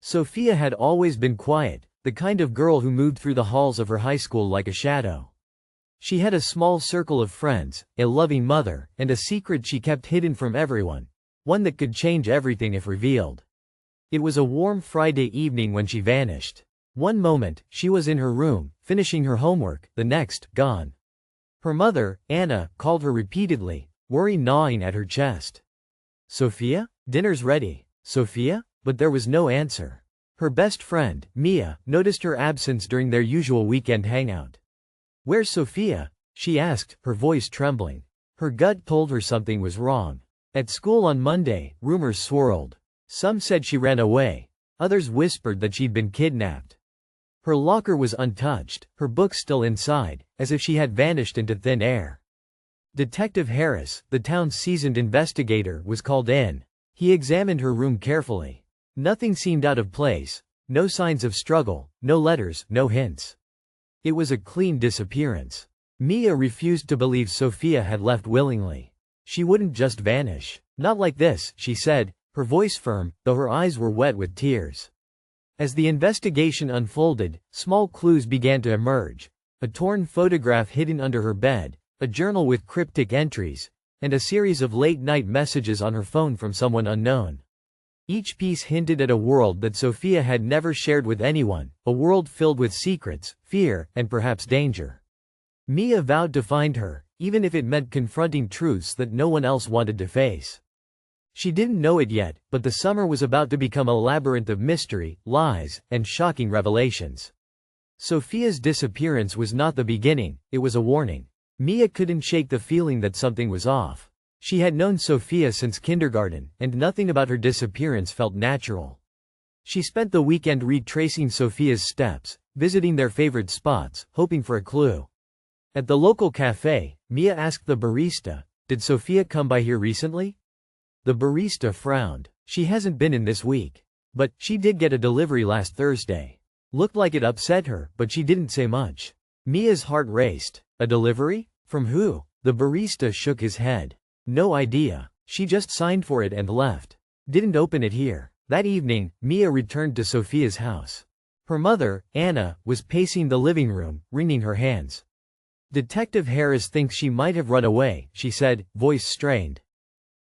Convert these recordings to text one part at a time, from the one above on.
Sofia had always been quiet, the kind of girl who moved through the halls of her high school like a shadow. She had a small circle of friends, a loving mother, and a secret she kept hidden from everyone, one that could change everything if revealed. It was a warm Friday evening when she vanished. One moment, she was in her room, finishing her homework, the next, gone. Her mother, Anna, called her repeatedly, worry gnawing at her chest. "Sofia? Dinner's ready. Sofia?" But there was no answer. Her best friend, Mia, noticed her absence during their usual weekend hangout. "Where's Sofia?" she asked, her voice trembling. Her gut told her something was wrong. At school on Monday, rumors swirled. Some said she ran away. Others whispered that she'd been kidnapped. Her locker was untouched, her books still inside, as if she had vanished into thin air. Detective Harris, the town's seasoned investigator, was called in. He examined her room carefully. Nothing seemed out of place. No signs of struggle, no letters, no hints. It was a clean disappearance. Mia refused to believe Sofia had left willingly. She wouldn't just vanish. "Not like this," she said, her voice firm, though her eyes were wet with tears. As the investigation unfolded, small clues began to emerge. A torn photograph hidden under her bed, a journal with cryptic entries, and a series of late-night messages on her phone from someone unknown. Each piece hinted at a world that Sofia had never shared with anyone, a world filled with secrets, fear, and perhaps danger. Mia vowed to find her, even if it meant confronting truths that no one else wanted to face. She didn't know it yet, but the summer was about to become a labyrinth of mystery, lies, and shocking revelations. Sofia's disappearance was not the beginning, it was a warning. Mia couldn't shake the feeling that something was off. She had known Sofia since kindergarten, and nothing about her disappearance felt natural. She spent the weekend retracing Sofia's steps, visiting their favorite spots, hoping for a clue. At the local cafe, Mia asked the barista, "Did Sofia come by here recently?" The barista frowned. "She hasn't been in this week. But she did get a delivery last Thursday." Looked like it upset her, but she didn't say much. Mia's heart raced. "A delivery? From who?" The barista shook his head. "No idea. She just signed for it and left. Didn't open it here." That evening, Mia returned to Sofia's house. Her mother, Anna, was pacing the living room, wringing her hands. "Detective Harris thinks she might have run away," she said, voice strained.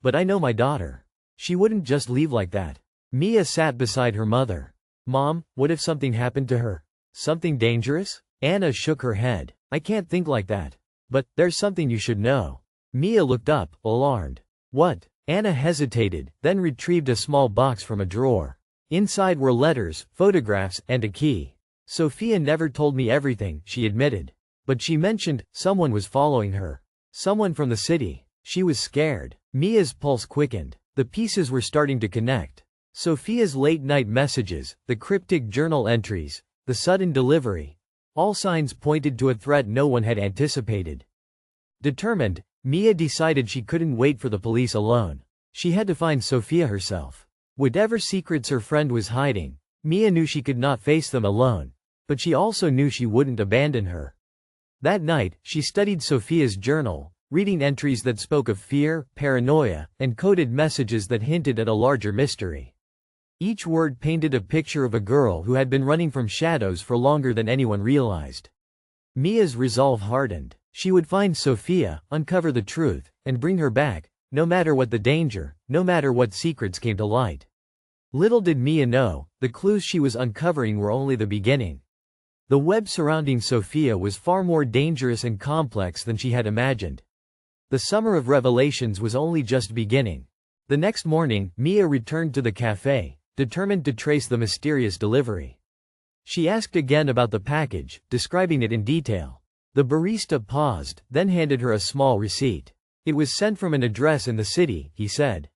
"But I know my daughter. She wouldn't just leave like that." Mia sat beside her mother. "Mom, what if something happened to her? Something dangerous?" Anna shook her head. "I can't think like that. But there's something you should know." Mia looked up, alarmed. "What?" Anna hesitated, then retrieved a small box from a drawer. Inside were letters, photographs, and a key. "Sofia never told me everything," she admitted. "But she mentioned someone was following her. Someone from the city." She was scared. Mia's pulse quickened. The pieces were starting to connect. Sofia's late-night messages, the cryptic journal entries, the sudden delivery. All signs pointed to a threat no one had anticipated. Determined, Mia decided she couldn't wait for the police alone. She had to find Sofia herself. Whatever secrets her friend was hiding, Mia knew she could not face them alone, but she also knew she wouldn't abandon her. That night, she studied Sofia's journal, reading entries that spoke of fear, paranoia, and coded messages that hinted at a larger mystery. Each word painted a picture of a girl who had been running from shadows for longer than anyone realized. Mia's resolve hardened. She would find Sofia, uncover the truth, and bring her back, no matter what the danger, no matter what secrets came to light. Little did Mia know, the clues she was uncovering were only the beginning. The web surrounding Sofia was far more dangerous and complex than she had imagined. The summer of revelations was only just beginning. The next morning, Mia returned to the cafe, determined to trace the mysterious delivery. She asked again about the package, describing it in detail. The barista paused, then handed her a small receipt. "It was sent from an address in the city," he said.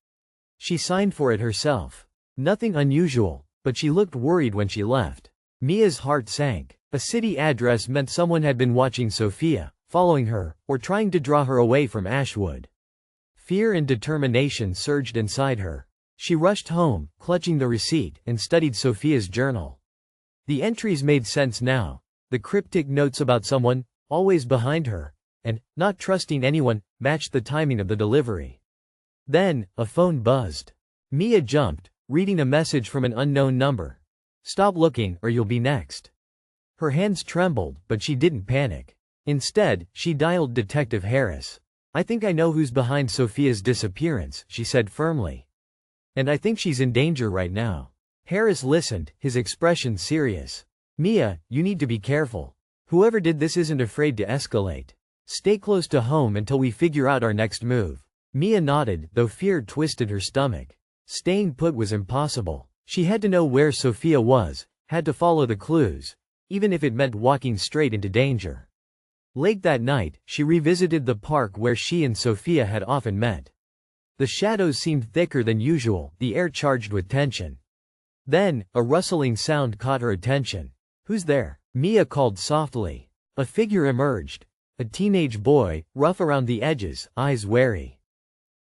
She signed for it herself. Nothing unusual, but she looked worried when she left. Mia's heart sank. A city address meant someone had been watching Sofia, following her, or trying to draw her away from Ashwood. Fear and determination surged inside her. She rushed home, clutching the receipt, and studied Sofia's journal. The entries made sense now. The cryptic notes about someone, always behind her, and, not trusting anyone, matched the timing of the delivery. Then, a phone buzzed. Mia jumped, reading a message from an unknown number. Stop looking, or you'll be next. Her hands trembled, but she didn't panic. Instead, she dialed Detective Harris. I think I know who's behind Sofia's disappearance, she said firmly. And I think she's in danger right now. Harris listened, his expression serious. Mia, you need to be careful. Whoever did this isn't afraid to escalate. Stay close to home until we figure out our next move. Mia nodded, though fear twisted her stomach. Staying put was impossible. She had to know where Sofia was, had to follow the clues, even if it meant walking straight into danger. Late that night, she revisited the park where she and Sofia had often met. The shadows seemed thicker than usual, the air charged with tension. Then, a rustling sound caught her attention. Who's there? Mia called softly. A figure emerged. A teenage boy, rough around the edges, eyes wary.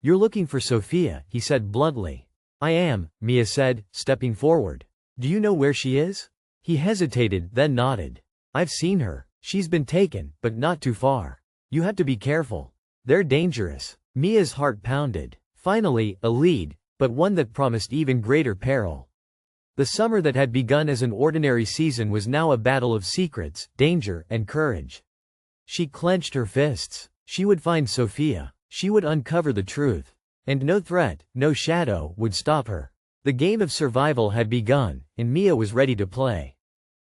You're looking for Sofia, he said bluntly. I am, Mia said, stepping forward. Do you know where she is? He hesitated, then nodded. I've seen her. She's been taken, but not too far. You have to be careful. They're dangerous. Mia's heart pounded. Finally, a lead, but one that promised even greater peril. The summer that had begun as an ordinary season was now a battle of secrets, danger, and courage. She clenched her fists. She would find Sofia. She would uncover the truth. And no threat, no shadow, would stop her. The game of survival had begun, and Mia was ready to play.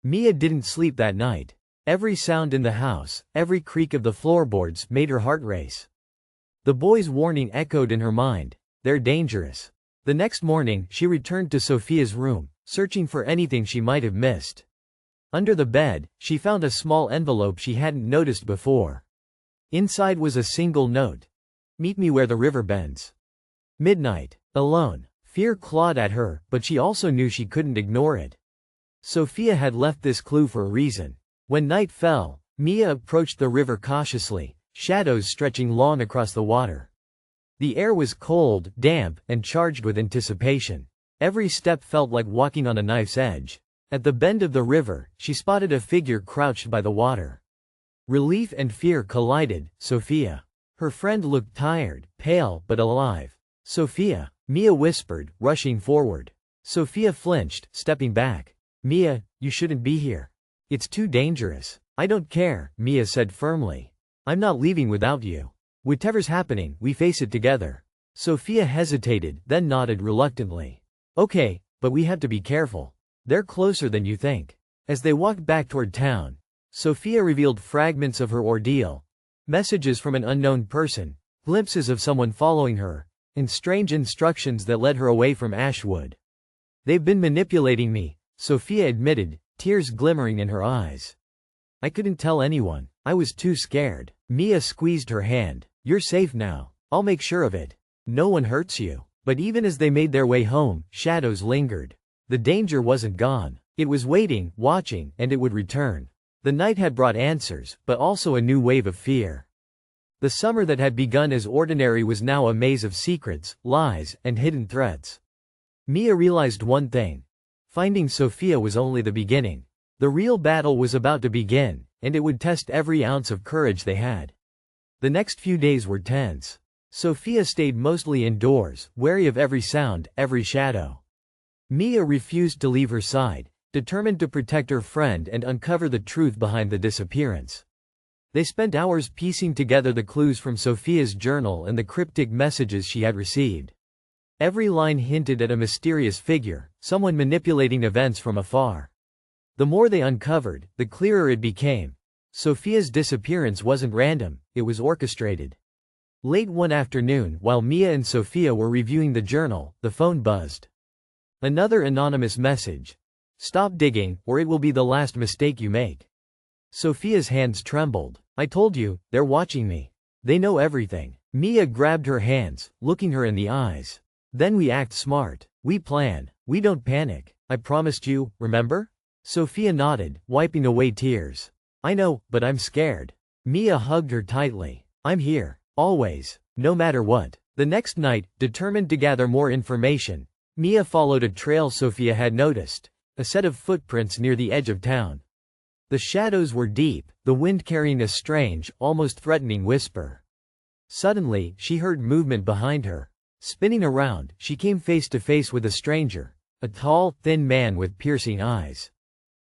Mia didn't sleep that night. Every sound in the house, every creak of the floorboards made her heart race. The boy's warning echoed in her mind. They're dangerous. The next morning, she returned to Sofia's room, searching for anything she might have missed. Under the bed, she found a small envelope she hadn't noticed before. Inside was a single note. Meet me where the river bends. Midnight. Alone. Fear clawed at her, but she also knew she couldn't ignore it. Sofia had left this clue for a reason. When night fell, Mia approached the river cautiously, shadows stretching long across the water. The air was cold, damp, and charged with anticipation. Every step felt like walking on a knife's edge. At the bend of the river, she spotted a figure crouched by the water. Relief and fear collided. Sofia. Her friend looked tired, pale, but alive. Sofia, Mia whispered, rushing forward. Sofia flinched, stepping back. Mia, you shouldn't be here. It's too dangerous. I don't care, Mia said firmly. I'm not leaving without you. Whatever's happening, we face it together. Sofia hesitated, then nodded reluctantly. Okay, but we have to be careful. They're closer than you think. As they walked back toward town, Sofia revealed fragments of her ordeal. Messages from an unknown person, glimpses of someone following her, and strange instructions that led her away from Ashwood. They've been manipulating me, Sofia admitted, tears glimmering in her eyes. I couldn't tell anyone. I was too scared. Mia squeezed her hand. You're safe now. I'll make sure of it. No one hurts you. But even as they made their way home, shadows lingered. The danger wasn't gone. It was waiting, watching, and it would return. The night had brought answers, but also a new wave of fear. The summer that had begun as ordinary was now a maze of secrets, lies, and hidden threats. Mia realized one thing. Finding Sofia was only the beginning. The real battle was about to begin, and it would test every ounce of courage they had. The next few days were tense. Sofia stayed mostly indoors, wary of every sound, every shadow. Mia refused to leave her side, determined to protect her friend and uncover the truth behind the disappearance. They spent hours piecing together the clues from Sofia's journal and the cryptic messages she had received. Every line hinted at a mysterious figure, someone manipulating events from afar. The more they uncovered, the clearer it became. Sofia's disappearance wasn't random, it was orchestrated. Late one afternoon, while Mia and Sofia were reviewing the journal, the phone buzzed. Another anonymous message. Stop digging, or it will be the last mistake you make. Sofia's hands trembled. I told you, they're watching me. They know everything. Mia grabbed her hands, looking her in the eyes. Then we act smart. We plan. We don't panic. I promised you, remember? Sofia nodded, wiping away tears. I know, but I'm scared. Mia hugged her tightly. I'm here. Always. No matter what. The next night, determined to gather more information, Mia followed a trail Sofia had noticed. A set of footprints near the edge of town. The shadows were deep, the wind carrying a strange, almost threatening whisper. Suddenly, she heard movement behind her. Spinning around, she came face to face with a stranger, a tall, thin man with piercing eyes.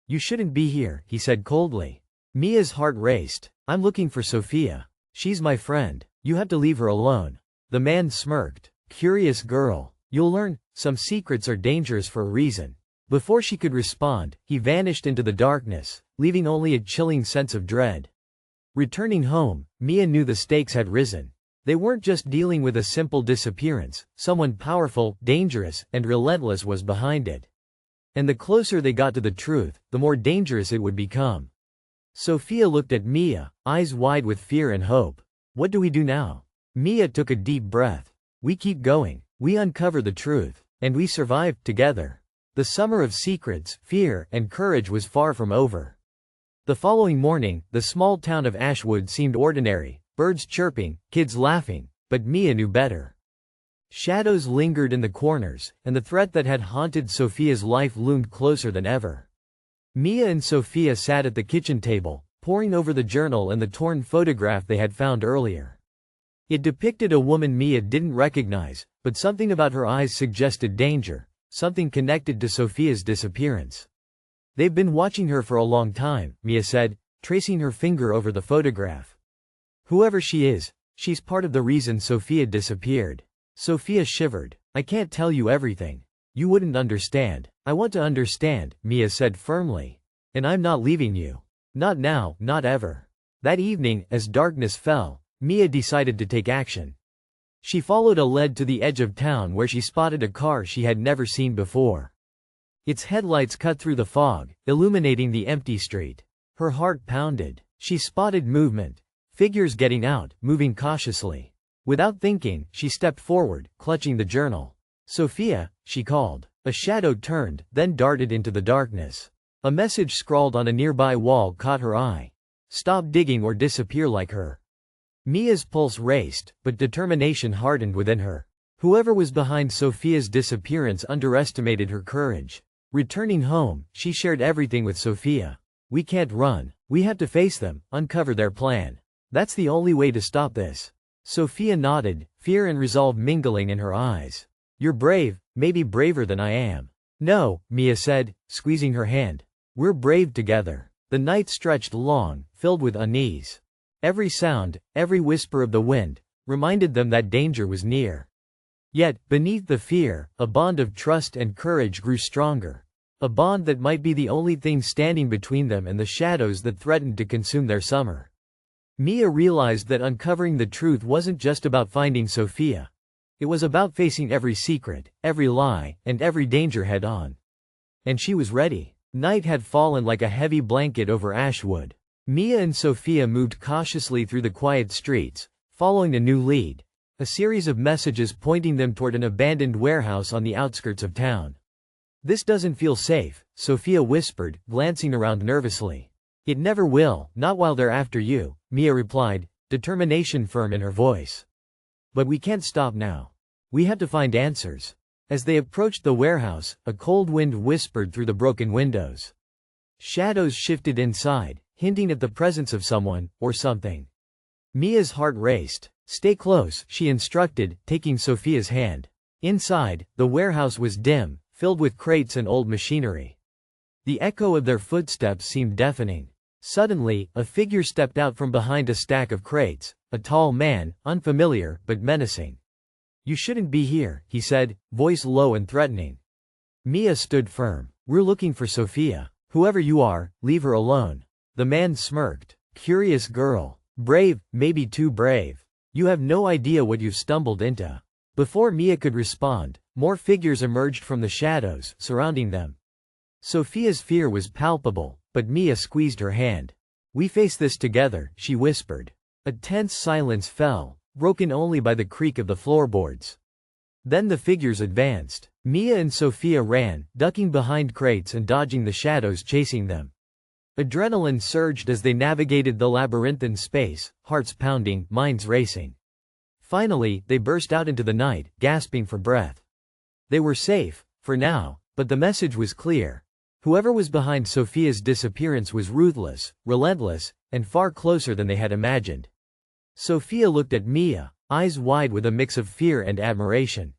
"You shouldn't be here," he said coldly. Mia's heart raced. "I'm looking for Sofia. She's my friend. You have to leave her alone." The man smirked. "Curious girl. You'll learn, some secrets are dangerous for a reason." Before she could respond, he vanished into the darkness, leaving only a chilling sense of dread. Returning home, Mia knew the stakes had risen. They weren't just dealing with a simple disappearance, someone powerful, dangerous, and relentless was behind it. And the closer they got to the truth, the more dangerous it would become. Sofia looked at Mia, eyes wide with fear and hope. "What do we do now?" Mia took a deep breath. "We keep going. We uncover the truth. And we survive, together." The summer of secrets, fear, and courage was far from over. The following morning, the small town of Ashwood seemed ordinary, birds chirping, kids laughing, but Mia knew better. Shadows lingered in the corners, and the threat that had haunted Sofia's life loomed closer than ever. Mia and Sofia sat at the kitchen table, poring over the journal and the torn photograph they had found earlier. It depicted a woman Mia didn't recognize, but something about her eyes suggested danger, something connected to Sofia's disappearance. "They've been watching her for a long time," Mia said, tracing her finger over the photograph. "Whoever she is, she's part of the reason Sofia disappeared." Sofia shivered. "I can't tell you everything. You wouldn't understand." "I want to understand," Mia said firmly. "And I'm not leaving you. Not now, not ever." That evening, as darkness fell, Mia decided to take action. She followed a lead to the edge of town where she spotted a car she had never seen before. Its headlights cut through the fog, illuminating the empty street. Her heart pounded. She spotted movement. Figures getting out, moving cautiously. Without thinking, she stepped forward, clutching the journal. "Sofia," she called. A shadow turned, then darted into the darkness. A message scrawled on a nearby wall caught her eye. "Stop digging or disappear like her." Mia's pulse raced, but determination hardened within her. Whoever was behind Sofia's disappearance underestimated her courage. Returning home, she shared everything with Sofia. "We can't run. We have to face them, uncover their plan. That's the only way to stop this." Sofia nodded, fear and resolve mingling in her eyes. "You're brave, maybe braver than I am." "No," Mia said, squeezing her hand. "We're brave together." The night stretched long, filled with unease. Every sound, every whisper of the wind, reminded them that danger was near. Yet, beneath the fear, a bond of trust and courage grew stronger. A bond that might be the only thing standing between them and the shadows that threatened to consume their summer. Mia realized that uncovering the truth wasn't just about finding Sofia. It was about facing every secret, every lie, and every danger head-on. And she was ready. Night had fallen like a heavy blanket over Ashwood. Mia and Sofia moved cautiously through the quiet streets, following a new lead. A series of messages pointing them toward an abandoned warehouse on the outskirts of town. "This doesn't feel safe," Sofia whispered, glancing around nervously. "It never will, not while they're after you," Mia replied, determination firm in her voice. "But we can't stop now. We have to find answers." As they approached the warehouse, a cold wind whispered through the broken windows. Shadows shifted inside, hinting at the presence of someone, or something. Mia's heart raced. "Stay close," she instructed, taking Sofia's hand. Inside, the warehouse was dim, filled with crates and old machinery. The echo of their footsteps seemed deafening. Suddenly, a figure stepped out from behind a stack of crates, a tall man, unfamiliar, but menacing. "You shouldn't be here," he said, voice low and threatening. Mia stood firm. "We're looking for Sofia. Whoever you are, leave her alone." The man smirked. "Curious girl. Brave, maybe too brave. You have no idea what you've stumbled into." Before Mia could respond, more figures emerged from the shadows, surrounding them. Sofia's fear was palpable, but Mia squeezed her hand. "We face this together," she whispered. A tense silence fell, broken only by the creak of the floorboards. Then the figures advanced. Mia and Sofia ran, ducking behind crates and dodging the shadows chasing them. Adrenaline surged as they navigated the labyrinthine space, hearts pounding, minds racing. Finally, they burst out into the night, gasping for breath. They were safe, for now, but the message was clear. Whoever was behind Sofia's disappearance was ruthless, relentless, and far closer than they had imagined. Sofia looked at Mia, eyes wide with a mix of fear and admiration.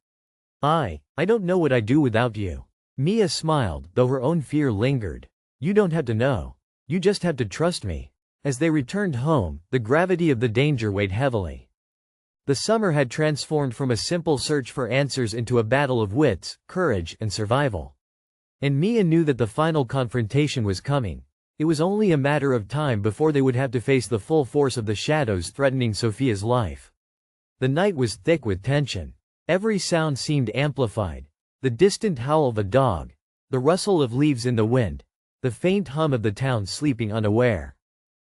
I don't know what I'd do without you." Mia smiled, though her own fear lingered. You don't have to know. You just have to trust me. As they returned home, the gravity of the danger weighed heavily. The summer had transformed from a simple search for answers into a battle of wits, courage, and survival. And Mia knew that the final confrontation was coming. It was only a matter of time before they would have to face the full force of the shadows threatening Sofia's life. The night was thick with tension. Every sound seemed amplified. The distant howl of a dog, the rustle of leaves in the wind, the faint hum of the town sleeping unaware.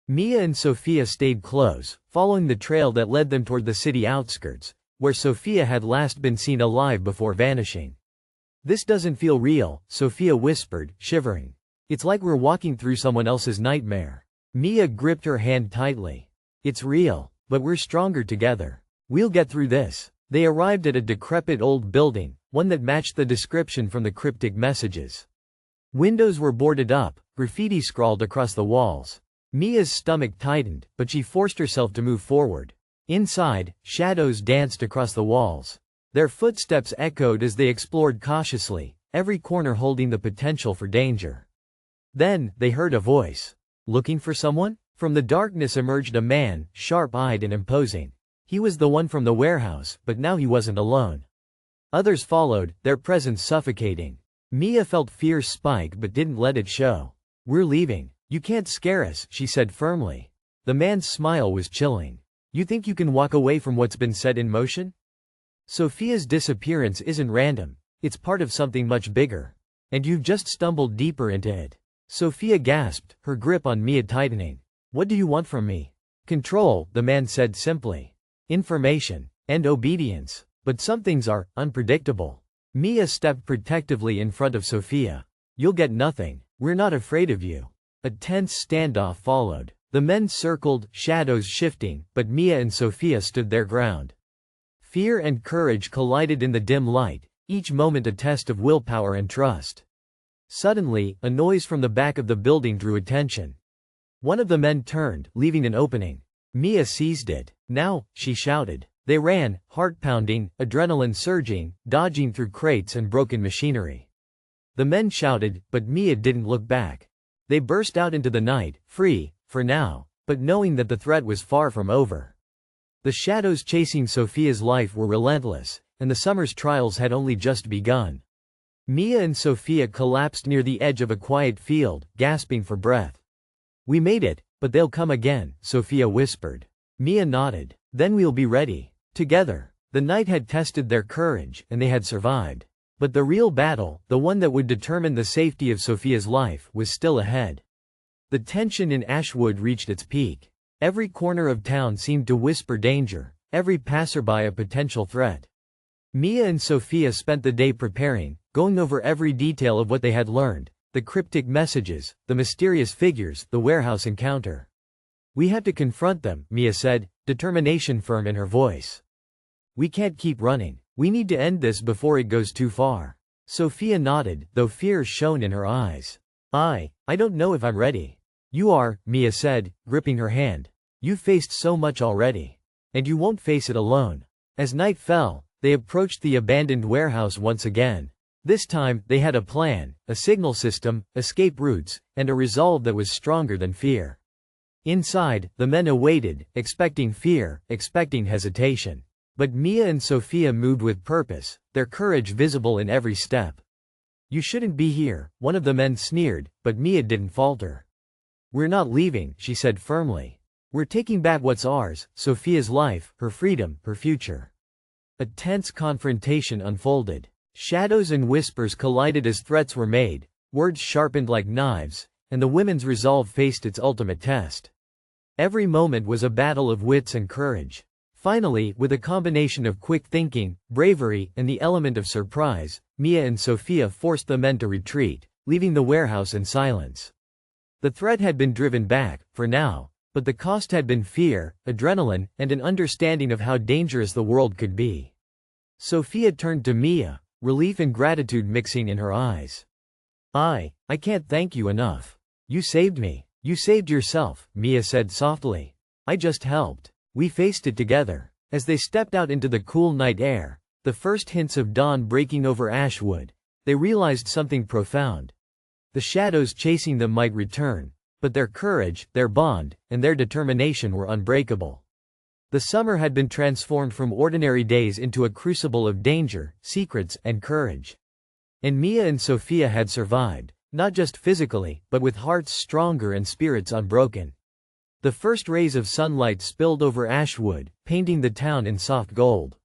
Mia and Sofia stayed close, following the trail that led them toward the city outskirts, where Sofia had last been seen alive before vanishing. This doesn't feel real, Sofia whispered, shivering. It's like we're walking through someone else's nightmare. Mia gripped her hand tightly. It's real, but we're stronger together. We'll get through this. They arrived at a decrepit old building, one that matched the description from the cryptic messages. Windows were boarded up, graffiti scrawled across the walls. Mia's stomach tightened, but she forced herself to move forward. Inside, shadows danced across the walls. Their footsteps echoed as they explored cautiously, every corner holding the potential for danger. Then, they heard a voice. Looking for someone? From the darkness emerged a man, sharp-eyed and imposing. He was the one from the warehouse, but now he wasn't alone. Others followed, their presence suffocating. Mia felt fear spike but didn't let it show. We're leaving. You can't scare us, she said firmly. The man's smile was chilling. You think you can walk away from what's been set in motion? Sofia's disappearance isn't random. It's part of something much bigger. And you've just stumbled deeper into it. Sofia gasped, her grip on Mia tightening. What do you want from me? Control, the man said simply. Information. And obedience. But some things are unpredictable. Mia stepped protectively in front of Sofia. You'll get nothing. We're not afraid of you. A tense standoff followed. The men circled, shadows shifting, but Mia and Sofia stood their ground. Fear and courage collided in the dim light, each moment a test of willpower and trust. Suddenly, a noise from the back of the building drew attention. One of the men turned, leaving an opening. Mia seized it. Now, she shouted. They ran, heart pounding, adrenaline surging, dodging through crates and broken machinery. The men shouted, but Mia didn't look back. They burst out into the night, free, for now, but knowing that the threat was far from over. The shadows chasing Sofia's life were relentless, and the summer's trials had only just begun. Mia and Sofia collapsed near the edge of a quiet field, gasping for breath. We made it, but they'll come again, Sofia whispered. Mia nodded. Then we'll be ready. Together. The night had tested their courage, and they had survived. But the real battle, the one that would determine the safety of Sofia's life, was still ahead. The tension in Ashwood reached its peak. Every corner of town seemed to whisper danger, every passerby a potential threat. Mia and Sofia spent the day preparing, going over every detail of what they had learned, the cryptic messages, the mysterious figures, the warehouse encounter. We have to confront them, Mia said, determination firm in her voice. We can't keep running. We need to end this before it goes too far. Sofia nodded, though fear shone in her eyes. I don't know if I'm ready. You are, Mia said, gripping her hand. You've faced so much already. And you won't face it alone. As night fell, they approached the abandoned warehouse once again. This time, they had a plan, a signal system, escape routes, and a resolve that was stronger than fear. Inside, the men awaited, expecting fear, expecting hesitation. But Mia and Sofia moved with purpose, their courage visible in every step. You shouldn't be here, one of the men sneered, but Mia didn't falter. We're not leaving, she said firmly. We're taking back what's ours, Sofia's life, her freedom, her future. A tense confrontation unfolded. Shadows and whispers collided as threats were made, words sharpened like knives, and the women's resolve faced its ultimate test. Every moment was a battle of wits and courage. Finally, with a combination of quick thinking, bravery, and the element of surprise, Mia and Sofia forced the men to retreat, leaving the warehouse in silence. The threat had been driven back, for now, but the cost had been fear, adrenaline, and an understanding of how dangerous the world could be. Sofia turned to Mia, relief and gratitude mixing in her eyes. I can't thank you enough. You saved me. You saved yourself, Mia said softly. I just helped. We faced it together. As they stepped out into the cool night air, the first hints of dawn breaking over Ashwood, they realized something profound. The shadows chasing them might return, but their courage, their bond, and their determination were unbreakable. The summer had been transformed from ordinary days into a crucible of danger, secrets, and courage. And Mia and Sofia had survived, not just physically, but with hearts stronger and spirits unbroken. The first rays of sunlight spilled over Ashwood, painting the town in soft gold.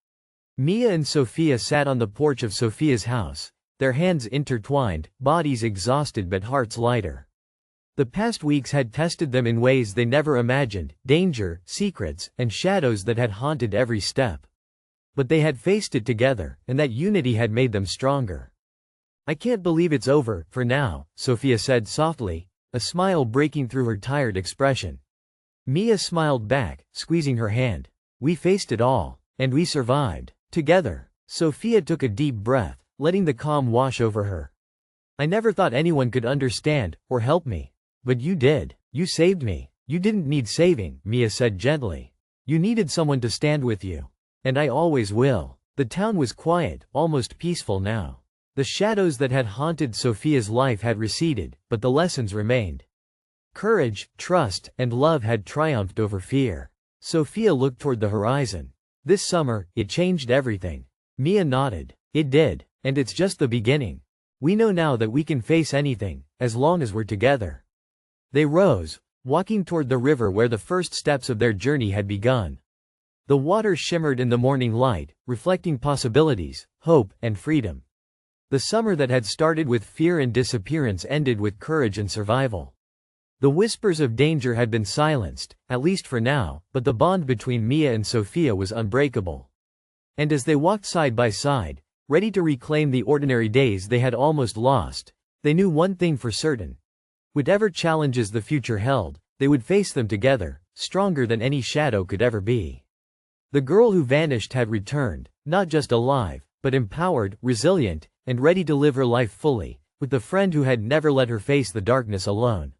Mia and Sofia sat on the porch of Sofia's house, their hands intertwined, bodies exhausted but hearts lighter. The past weeks had tested them in ways they never imagined, danger, secrets, and shadows that had haunted every step. But they had faced it together, and that unity had made them stronger. "I can't believe it's over, for now," Sofia said softly, a smile breaking through her tired expression. Mia smiled back, squeezing her hand. "We faced it all. And we survived. Together." Sofia took a deep breath, letting the calm wash over her. "I never thought anyone could understand, or help me. But you did. You saved me." "You didn't need saving," Mia said gently. "You needed someone to stand with you. And I always will." The town was quiet, almost peaceful now. The shadows that had haunted Sofia's life had receded, but the lessons remained. Courage, trust, and love had triumphed over fear. Sofia looked toward the horizon. "This summer, it changed everything." Mia nodded. "It did. And it's just the beginning. We know now that we can face anything, as long as we're together." They rose, walking toward the river where the first steps of their journey had begun. The water shimmered in the morning light, reflecting possibilities, hope, and freedom. The summer that had started with fear and disappearance ended with courage and survival. The whispers of danger had been silenced, at least for now, but the bond between Mia and Sofia was unbreakable. And as they walked side by side, ready to reclaim the ordinary days they had almost lost, they knew one thing for certain. Whatever challenges the future held, they would face them together, stronger than any shadow could ever be. The girl who vanished had returned, not just alive, but empowered, resilient, and ready to live her life fully, with the friend who had never let her face the darkness alone.